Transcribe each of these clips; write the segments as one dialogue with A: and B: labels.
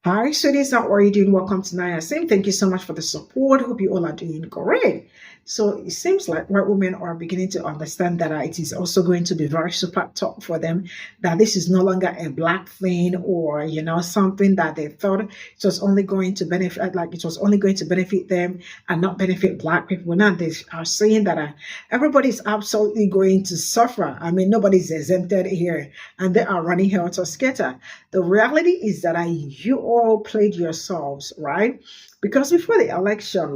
A: Hi, sweeties, how are you doing? Welcome to Naya Sim. Thank you so much for the support. Hope you all are doing great. So it seems like white women are beginning to understand that it is also going to be very super tough for them, that this is no longer a black thing or, something that they thought it was only going to benefit, like it was only going to benefit them and not benefit black people. Now they are saying that everybody's absolutely going to suffer. I mean, nobody's exempted here and they are running helter skelter. The reality is that you all played yourselves, right? Because before the election,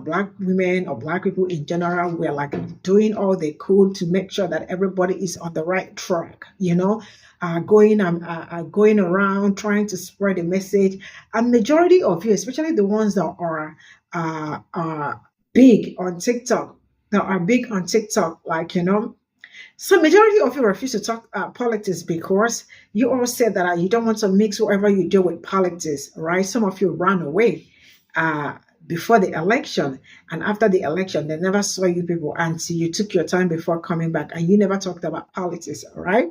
A: black women or black people in general were like doing all they could to make sure that everybody is on the right track, going around trying to spread the message. And majority of you, especially the ones that are big on TikTok, so majority of you refuse to talk politics because you all said that you don't want to mix whatever you do with politics, right? Some of you ran away uh, before the election, and after the election, they never saw you people until you took your time before coming back, and you never talked about politics, right?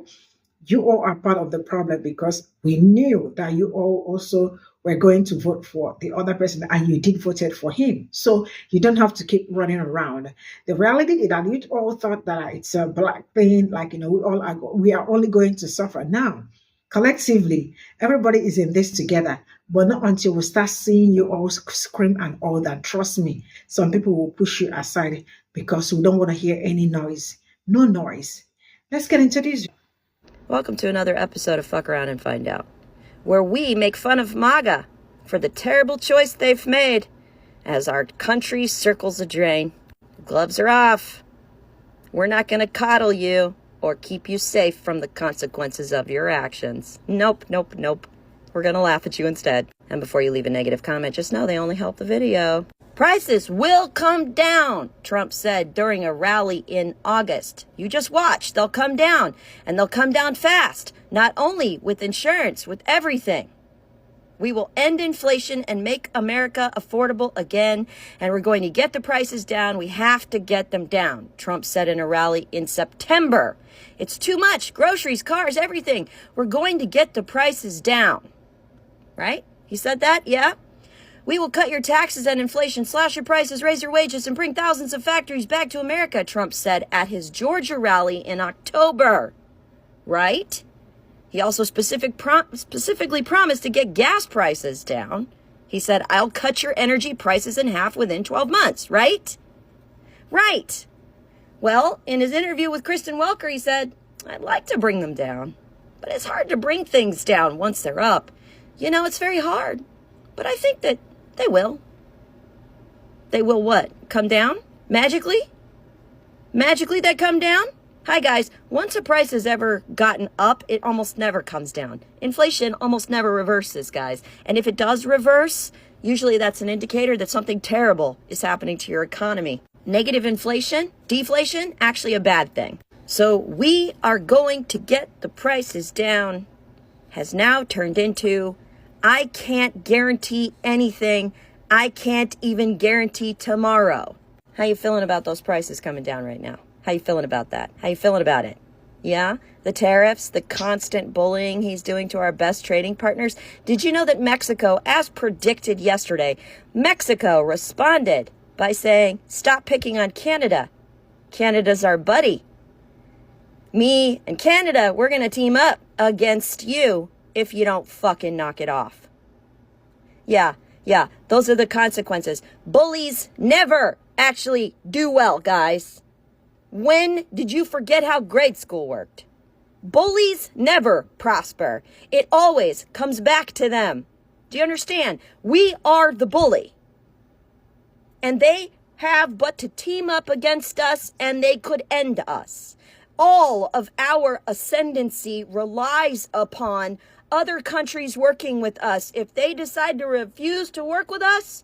A: You all are part of the problem because we knew that you all also were going to vote for the other person and you did voted for him. So you don't have to keep running around. The reality is that you all thought that it's a black thing, we are only going to suffer now. Collectively, everybody is in this together, but not until we start seeing you all scream and all that. Trust me, some people will push you aside because we don't want to hear any noise. No noise. Let's get into this.
B: Welcome to another episode of Fuck Around and Find Out, where we make fun of MAGA for the terrible choice they've made as our country circles the drain. Gloves are off. We're not going to coddle you or keep you safe from the consequences of your actions. Nope. We're going to laugh at you instead. And before you leave a negative comment, just know they only help the video. Prices will come down, Trump said during a rally in August. You just watch. They'll come down, and they'll come down fast, not only with insurance, with everything. We will end inflation and make America affordable again, and we're going to get the prices down. We have to get them down, Trump said in a rally in September. It's too much. Groceries, cars, everything. We're going to get the prices down. Right? He said that? Yeah? We will cut your taxes and inflation, slash your prices, raise your wages, and bring thousands of factories back to America, Trump said at his Georgia rally in October. Right? He also specifically promised to get gas prices down. He said, I'll cut your energy prices in half within 12 months. Right? Right. Well, in his interview with Kristen Welker, he said, I'd like to bring them down, but it's hard to bring things down once they're up. It's very hard, but I think that they will. They will what? Come down? Magically? Magically they come down? Hi guys, once a price has ever gotten up, it almost never comes down. Inflation almost never reverses, guys. And if it does reverse, usually that's an indicator that something terrible is happening to your economy. Negative inflation, deflation, actually a bad thing. So we are going to get the prices down has now turned into I can't guarantee anything. I can't even guarantee tomorrow. How you feeling about those prices coming down right now? How you feeling about that? How you feeling about it? Yeah? The tariffs, the constant bullying he's doing to our best trading partners. Did you know that Mexico, as predicted yesterday, Mexico responded by saying, stop picking on Canada. Canada's our buddy. Me and Canada, we're going to team up against you if you don't fucking knock it off. Yeah, those are the consequences. Bullies never actually do well, guys. When did you forget how grade school worked? Bullies never prosper. It always comes back to them. Do you understand? We are the bully. And they have but to team up against us and they could end us. All of our ascendancy relies upon other countries working with us. If they decide to refuse to work with us,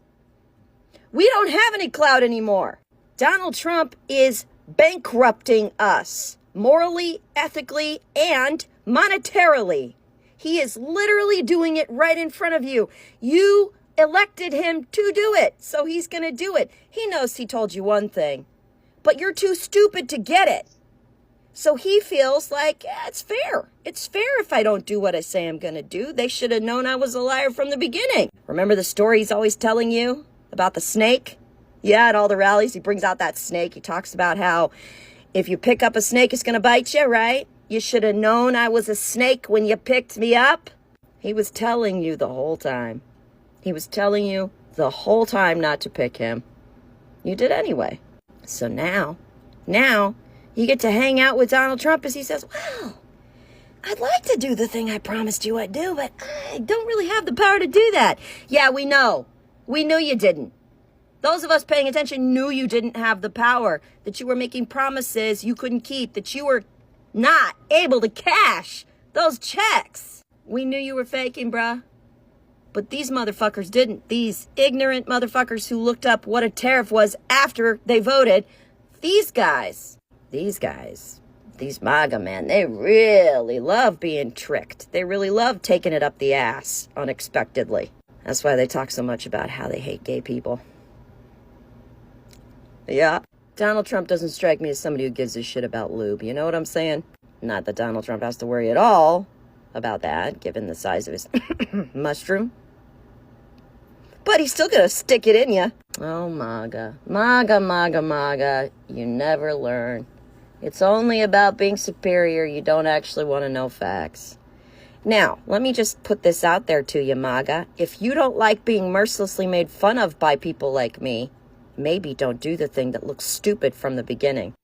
B: we don't have any clout anymore. Donald Trump is bankrupting us morally, ethically, and monetarily. He is literally doing it right in front of you. You elected him to do it, so he's going to do it. He knows he told you one thing, but you're too stupid to get it. So he feels like, yeah, it's fair. It's fair if I don't do what I say I'm going to do. They should have known I was a liar from the beginning. Remember the story he's always telling you about the snake? Yeah, at all the rallies, he brings out that snake. He talks about how if you pick up a snake, it's going to bite you, right? You should have known I was a snake when you picked me up. He was telling you the whole time. He was telling you the whole time not to pick him. You did anyway. So now, you get to hang out with Donald Trump as he says, well, I'd like to do the thing I promised you I'd do, but I don't really have the power to do that. Yeah, we know. We knew you didn't. Those of us paying attention knew you didn't have the power, that you were making promises you couldn't keep, that you were not able to cash those checks. We knew you were faking, bruh. But these motherfuckers didn't. These ignorant motherfuckers who looked up what a tariff was after they voted, these MAGA men, they really love being tricked. They really love taking it up the ass unexpectedly. That's why they talk so much about how they hate gay people. Yeah. Donald Trump doesn't strike me as somebody who gives a shit about lube. You know what I'm saying? Not that Donald Trump has to worry at all about that, given the size of his mushroom. But he's still gonna stick it in you. Oh, MAGA. MAGA. You never learn. It's only about being superior. You don't actually want to know facts. Now, let me just put this out there to you, MAGA. If you don't like being mercilessly made fun of by people like me, maybe don't do the thing that looks stupid from the beginning.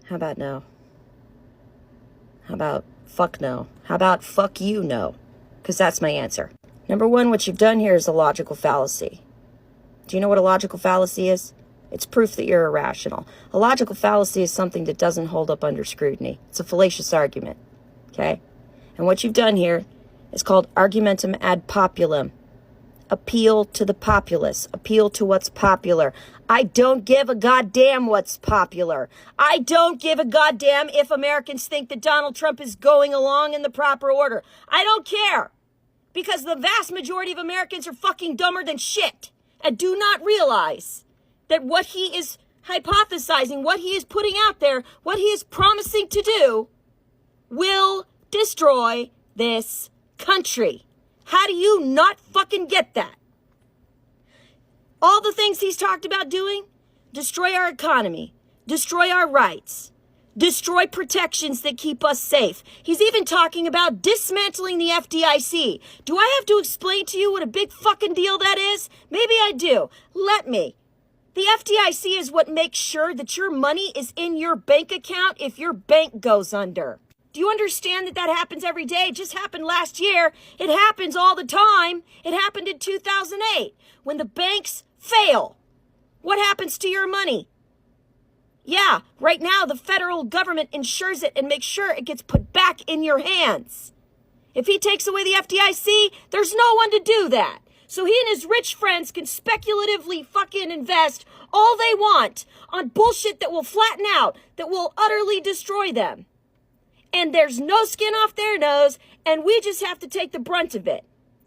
B: How about no? How about fuck no? How about fuck you no? Because that's my answer. Number one, what you've done here is a logical fallacy. Do you know what a logical fallacy is? It's proof that you're irrational. A logical fallacy is something that doesn't hold up under scrutiny. It's a fallacious argument, okay? And what you've done here is called argumentum ad populum. Appeal to the populace. Appeal to what's popular. I don't give a goddamn what's popular. I don't give a goddamn if Americans think that Donald Trump is going along in the proper order. I don't care. Because the vast majority of Americans are fucking dumber than shit and do not realize that what he is hypothesizing, what he is putting out there, what he is promising to do will destroy this country. How do you not fucking get that? All the things he's talked about doing, destroy our economy, destroy our rights, destroy protections that keep us safe. He's even talking about dismantling the FDIC. Do I have to explain to you what a big fucking deal that is? Maybe I do. Let me. The FDIC is what makes sure that your money is in your bank account if your bank goes under. Do you understand that that happens every day? It just happened last year. It happens all the time. It happened in 2008. When the banks fail, what happens to your money? Yeah, right now the federal government insures it and makes sure it gets put back in your hands. If he takes away the FDIC, there's no one to do that. So he and his rich friends can speculatively fucking invest all they want on bullshit that will flatten out, that will utterly destroy them. And there's no skin off their nose, and we just have to take the brunt of it.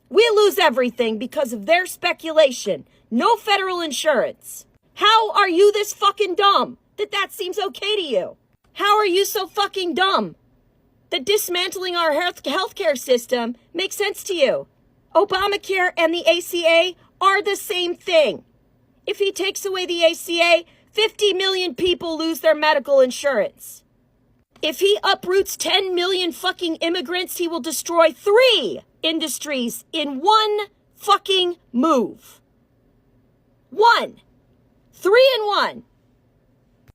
B: We lose everything because of their speculation. No federal insurance. How are you this fucking dumb that seems okay to you? How are you so fucking dumb that dismantling our healthcare system makes sense to you? Obamacare and the ACA are the same thing. If he takes away the ACA, 50 million people lose their medical insurance. If he uproots 10 million fucking immigrants, he will destroy 3 industries in one fucking move. 1. 3 in 1.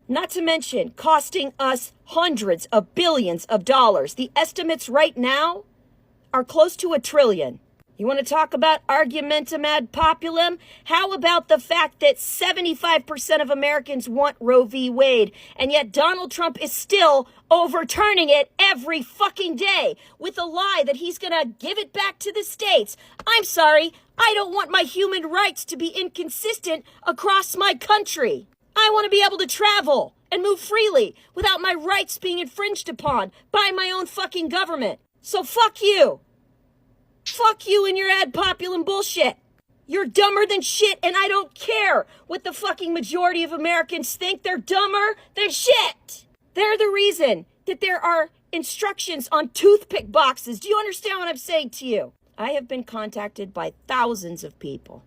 B: Not to mention costing us hundreds of billions of dollars. The estimates right now are close to $1 trillion. You want to talk about argumentum ad populum? How about the fact that 75% of Americans want Roe v. Wade, and yet Donald Trump is still overturning it every fucking day with a lie that he's going to give it back to the states? I'm sorry, I don't want my human rights to be inconsistent across my country. I want to be able to travel and move freely without my rights being infringed upon by my own fucking government. So fuck you. Fuck you and your ad populum bullshit. You're dumber than shit, and I don't care what the fucking majority of Americans think. They're dumber than shit. They're the reason that there are instructions on toothpick boxes. Do you understand what I'm saying to you? I have been contacted by thousands of people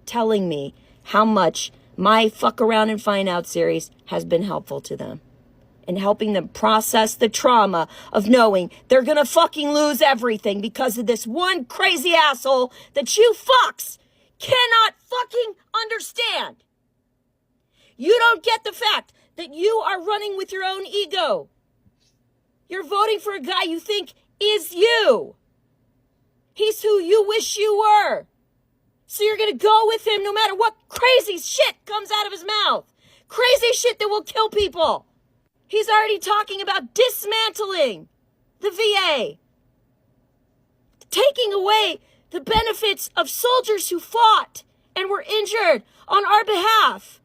B: telling me how much my Fuck Around and Find Out series has been helpful to them in helping them process the trauma of knowing they're gonna fucking lose everything because of this one crazy asshole that you fucks cannot fucking understand. You don't get the fact that you are running with your own ego. You're voting for a guy you think is you. He's who you wish you were. So you're going to go with him no matter what crazy shit comes out of his mouth. Crazy shit that will kill people. He's already talking about dismantling the VA. Taking away the benefits of soldiers who fought and were injured on our behalf.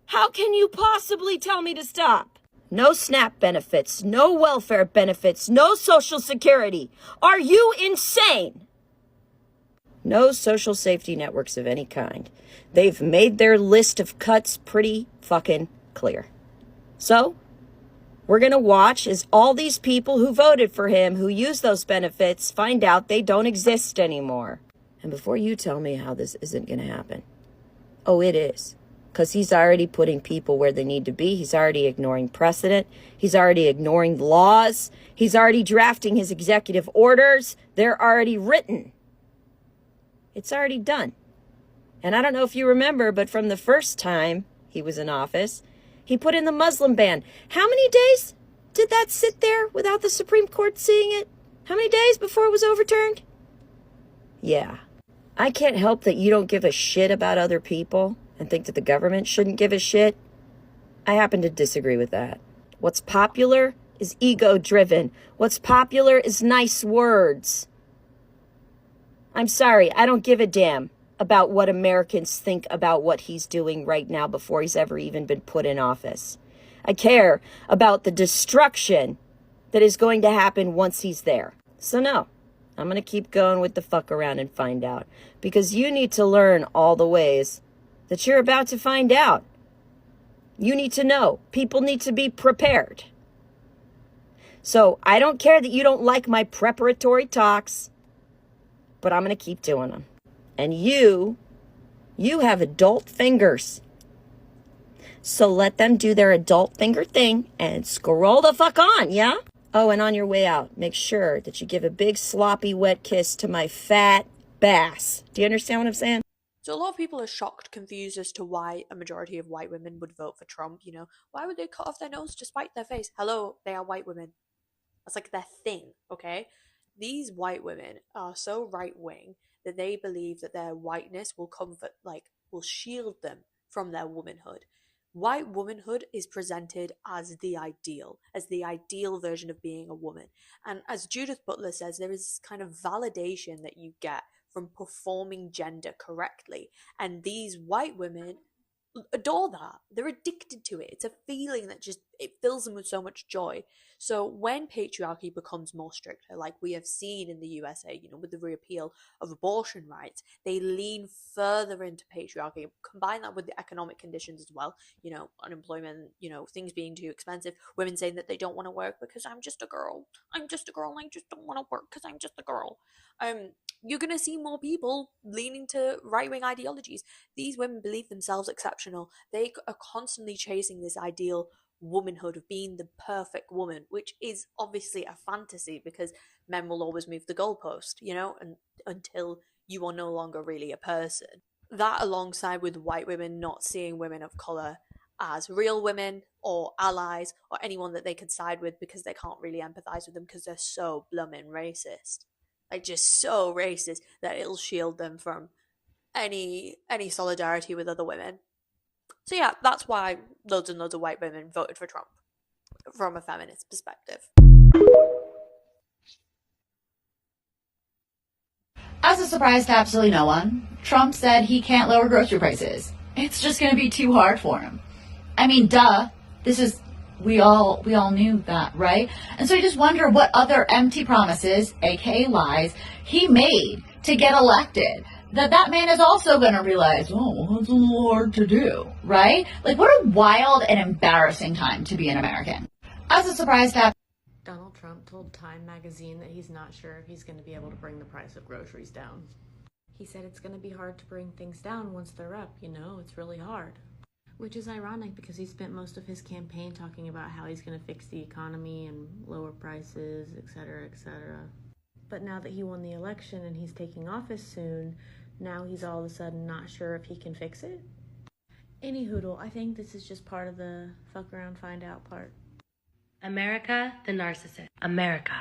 B: How can you possibly tell me to stop? No SNAP benefits, no welfare benefits, no Social Security. Are you insane? No social safety networks of any kind. They've made their list of cuts pretty fucking clear. So, we're going to watch as all these people who voted for him, who use those benefits, find out they don't exist anymore. And before you tell me how this isn't going to happen, oh, it is. Because he's already putting people where they need to be. He's already ignoring precedent. He's already ignoring laws. He's already drafting his executive orders. They're already written. It's already done. And I don't know if you remember, but from the first time he was in office, he put in the Muslim ban. How many days did that sit there without the Supreme Court seeing it? How many days before it was overturned? Yeah. I can't help that you don't give a shit about other people and think that the government shouldn't give a shit. I happen to disagree with that. What's popular is ego-driven. What's popular is nice words. I'm sorry, I don't give a damn about what Americans think about what he's doing right now before he's ever even been put in office. I care about the destruction that is going to happen once he's there. So no, I'm going to keep going with the Fuck Around and Find Out, because you need to learn all the ways that you're about to find out. You need to know. People need to be prepared. So I don't care that you don't like my preparatory talks, but I'm going to keep doing them. And you have adult fingers. So let them do their adult finger thing and scroll the fuck on, yeah? Oh, and on your way out, make sure that you give a big sloppy wet kiss to my fat bass. Do you understand what I'm saying?
C: So a lot of people are shocked, confused as to why a majority of white women would vote for Trump. You know, why would they cut off their nose to spite their face? Hello, they are white women. That's like their thing, okay? These white women are so right-wing that they believe that their whiteness will comfort, will shield them from their womanhood. White womanhood is presented as the ideal version of being a woman. And as Judith Butler says, there is this kind of validation that you get from performing gender correctly. And these white women adore that. They're addicted to it. It's a feeling that it fills them with so much joy. So when patriarchy becomes more stricter, like we have seen in the USA, with the repeal of abortion rights, they lean further into patriarchy. Combine that with the economic conditions as well, unemployment, things being too expensive, women saying that they don't want to work because I'm just a girl. I just don't want to work because I'm just a girl. You're going to see more people leaning to right-wing ideologies. These women believe themselves exceptional. They are constantly chasing this ideal womanhood of being the perfect woman, which is obviously a fantasy because men will always move the goalpost, and until you are no longer really a person. That alongside with white women not seeing women of colour as real women or allies or anyone that they can side with because they can't really empathise with them because they're so blooming racist. Just so racist that it'll shield them from any solidarity with other women. So yeah, that's why loads and loads of white women voted for Trump from a feminist perspective.
D: As a surprise to absolutely no one, Trump said he can't lower grocery prices. It's just going to be too hard for him. I mean, duh. We all knew that, right? And so I just wonder what other empty promises, aka lies, he made to get elected. That man is also going to realize, it's a little hard to do, right? What a wild and embarrassing time to be an American. As a surprise to
E: Donald Trump told Time magazine that he's not sure if he's going to be able to bring the price of groceries down. He said it's going to be hard to bring things down once they're up, it's really hard. Which is ironic because he spent most of his campaign talking about how he's going to fix the economy and lower prices, etc., etc. But now that he won the election and he's taking office soon, now he's all of a sudden not sure if he can fix it? Any hoodle, I think this is just part of the fuck around, find out part.
F: America, the narcissist. America,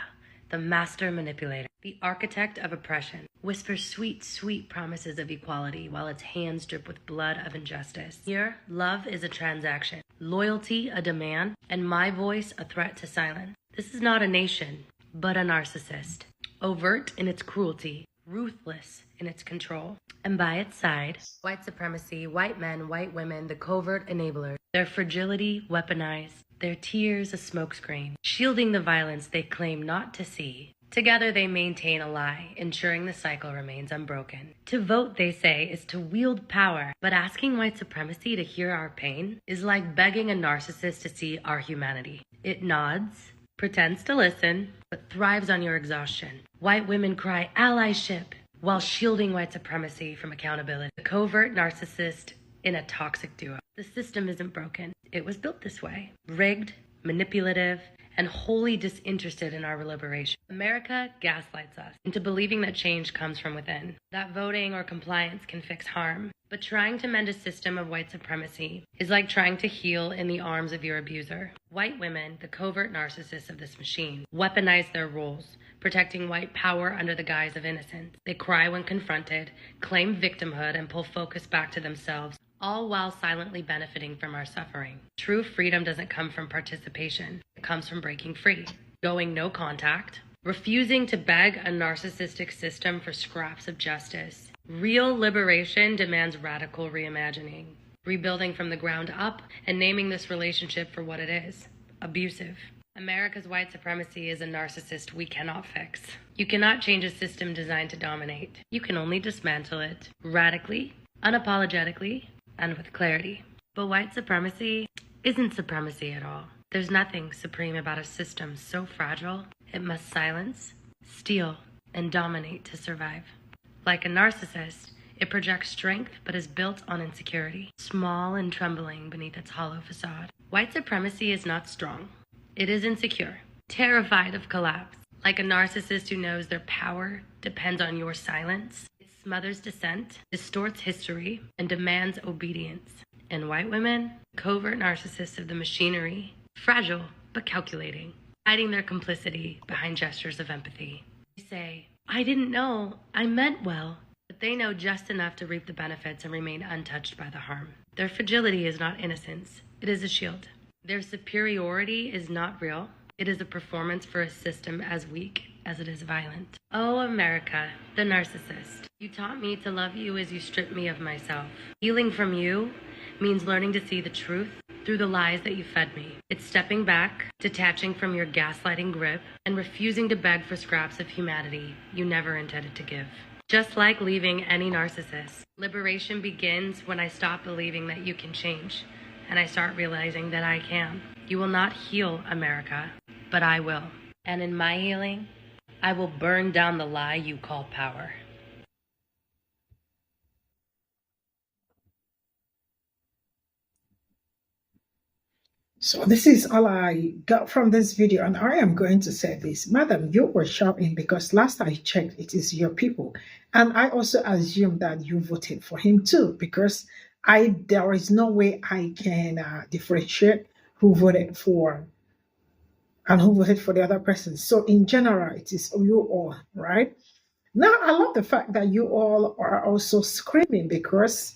F: the master manipulator. The architect of oppression. Whispers sweet, sweet promises of equality while its hands drip with blood of injustice. Here, love is a transaction, loyalty a demand, and my voice a threat to silence. This is not a nation, but a narcissist. Overt in its cruelty, ruthless in its control. And by its side, white supremacy, white men, white women, the covert enablers. Their fragility weaponized, their tears a smokescreen, shielding the violence they claim not to see. Together they maintain a lie, ensuring the cycle remains unbroken. To vote, they say, is to wield power, but asking white supremacy to hear our pain is like begging a narcissist to see our humanity. It nods, pretends to listen, but thrives on your exhaustion. White women cry allyship while shielding white supremacy from accountability. The covert narcissist in a toxic duo. The system isn't broken. It was built this way. Rigged, manipulative, and wholly disinterested in our liberation. America gaslights us into believing that change comes from within, that voting or compliance can fix harm. But trying to mend a system of white supremacy is like trying to heal in the arms of your abuser. White women, the covert narcissists of this machine, weaponize their roles, protecting white power under the guise of innocence. They cry when confronted, claim victimhood, and pull focus back to themselves, all while silently benefiting from our suffering. True freedom doesn't come from participation. It comes from breaking free, going no contact, refusing to beg a narcissistic system for scraps of justice. Real liberation demands radical reimagining, rebuilding from the ground up and naming this relationship for what it is: abusive. America's white supremacy is a narcissist we cannot fix. You cannot change a system designed to dominate. You can only dismantle it radically, unapologetically, and with clarity. But white supremacy isn't supremacy at all. There's nothing supreme about a system so fragile it must silence, steal, and dominate to survive. Like a narcissist, it projects strength but is built on insecurity, small and trembling beneath its hollow facade. White supremacy is not strong. It is insecure, terrified of collapse. Like a narcissist who knows their power depends on your silence, it smothers dissent, distorts history, and demands obedience. And white women, covert narcissists of the machinery, fragile but calculating, hiding their complicity behind gestures of empathy. They say, I didn't know, I meant well, but they know just enough to reap the benefits and remain untouched by the harm. Their fragility is not innocence, it is a shield. Their superiority is not real. It is a performance for a system as weak as it is violent. Oh, America, the narcissist. You taught me to love you as you stripped me of myself. Healing from you means learning to see the truth through the lies that you fed me. It's stepping back, detaching from your gaslighting grip, and refusing to beg for scraps of humanity you never intended to give. Just like leaving any narcissist, liberation begins when I stop believing that you can change, and I start realizing that I can. You will not heal America, but I will. And in my healing, I will burn down the lie you call power.
A: So this is all I got from this video, and I am going to say this. Madam, you were shouting because last I checked, it is your people. And I also assume that you voted for him too, because there is no way I can differentiate who voted for and who voted for the other person. So in general, it is you all, right? Now, I love the fact that you all are also screaming, because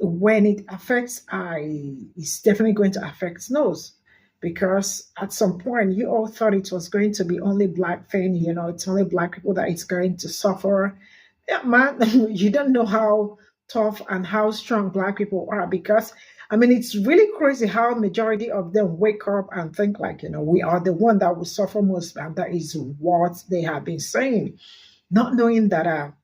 A: when it affects it's definitely going to affect Snows, because at some point you all thought it was going to be only black thing, it's only black people that it's going to suffer. Yeah, man, you don't know how tough and how strong black people are, because it's really crazy how majority of them wake up and think like, we are the one that will suffer most, and that is what they have been saying, not knowing that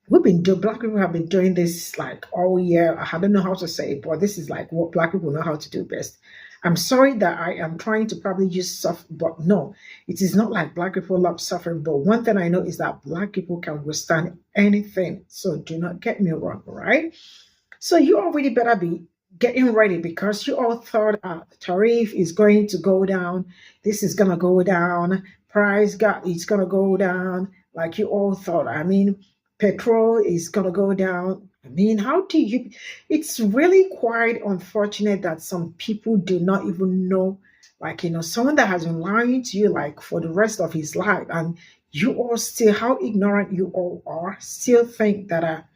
A: black people have been doing this like all year. I don't know how to say it, but this is like what black people know how to do best. I'm sorry that I am trying to probably use soft, but no, it is not like Black people love suffering. But one thing I know is that Black people can withstand anything. So do not get me wrong, right? So you already better be getting ready because you all thought the tariff is going to go down. This is going to go down. Price got it's going to go down. Like you all thought. I mean, petrol is going to go down. I mean, how do you? It's really quite unfortunate that some people do not even know. Like, someone that has been lying to you like for the rest of his life, and you all still, how ignorant you all are, still think that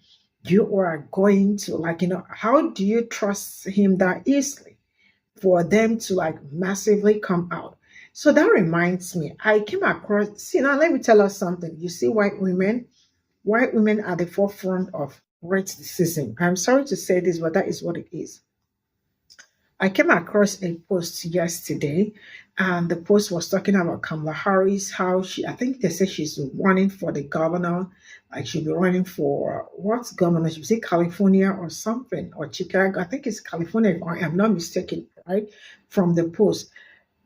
A: you are going to, like, how do you trust him that easily for them to like massively come out? So that reminds me, I came across, see, now let me tell us something. You see, white women are the forefront of racism. I'm sorry to say this, but that is what it is. I came across a post yesterday, and the post was talking about Kamala Harris, how I think they said she's running for the governor, like she'll be running for what governor? She say California or something, or Chicago. I think it's California, if I am not mistaken, right? From the post.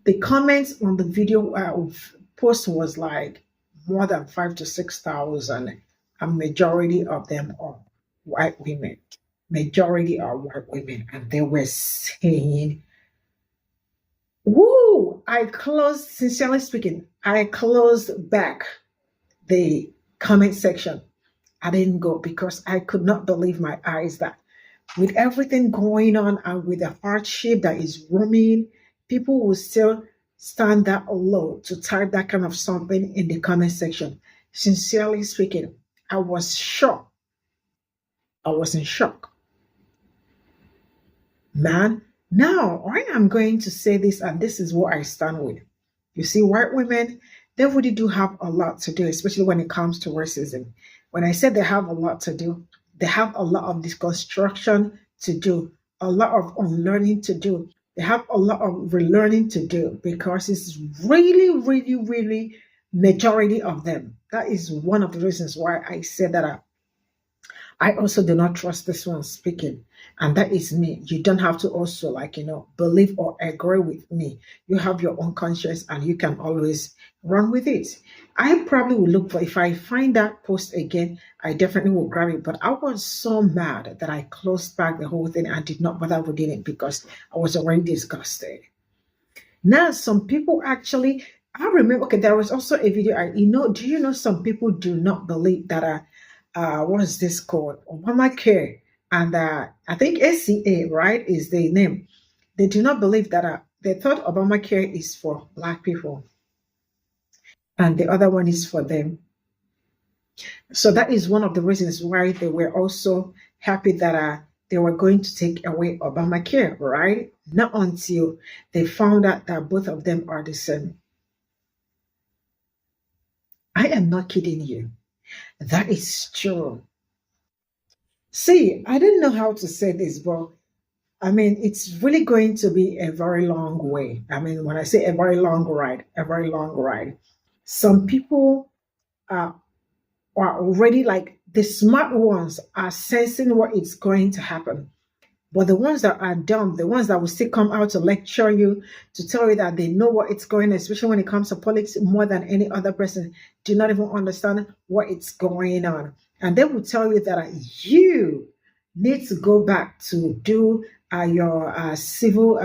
A: The comments on the video post was like more than 5,000 to 6,000. A majority of them are white women. Majority are white women, and they were saying, woo, sincerely speaking, I closed back the comment section. I didn't go because I could not believe my eyes that with everything going on and with the hardship that is roaming, people will still stand that low to type that kind of something in the comment section. Sincerely speaking, I was shocked. I was in shock. Man, now I am going to say this, and this is what I stand with. You see, white women, they really do have a lot to do, especially when it comes to racism. When I said they have a lot to do, they have a lot of deconstruction to do, a lot of unlearning to do. They have a lot of relearning to do because it's really, really, really majority of them. That is one of the reasons why I said that I also do not trust this one speaking. And that is me. You don't have to also believe or agree with me. You have your own conscience and you can always run with it. I probably will look for, if I find that post again, I definitely will grab it. But I was so mad that I closed back the whole thing and did not bother reading it because I was already disgusted. Now, some people actually, I remember, okay, there was also a video, do you know some people do not believe that what is this called? Obamacare. And I think SCA, right, is the name. They do not believe that they thought Obamacare is for Black people. And the other one is for them. So that is one of the reasons why they were also happy that they were going to take away Obamacare, right? Not until they found out that both of them are the same. I am not kidding you. That is true. See, I didn't know how to say this, but I mean, it's really going to be a very long way. I mean, when I say a very long ride, some people are already like the smart ones are sensing what is going to happen. But the ones that are dumb, the ones that will still come out to lecture you, to tell you that they know what it's going on, especially when it comes to politics more than any other person, do not even understand what it's going on. And they will tell you that you need to go back to do your civil,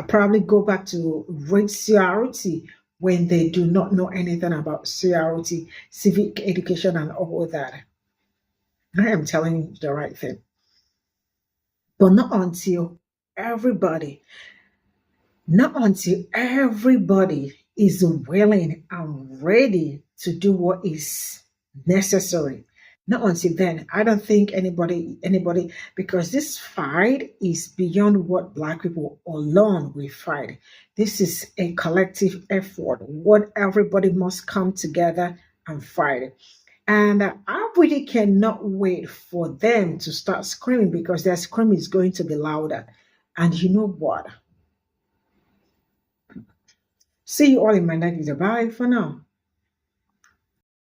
A: probably go back to read CRT when they do not know anything about CRT, civic education, and all that. I am telling you the right thing. But not until everybody is willing and ready to do what is necessary. Not until then, I don't think anybody, because this fight is beyond what Black people alone will fight. This is a collective effort. What everybody must come together and fight. And I really cannot wait for them to start screaming because their scream is going to be louder. And you know what? See you all in my next video. Bye for now.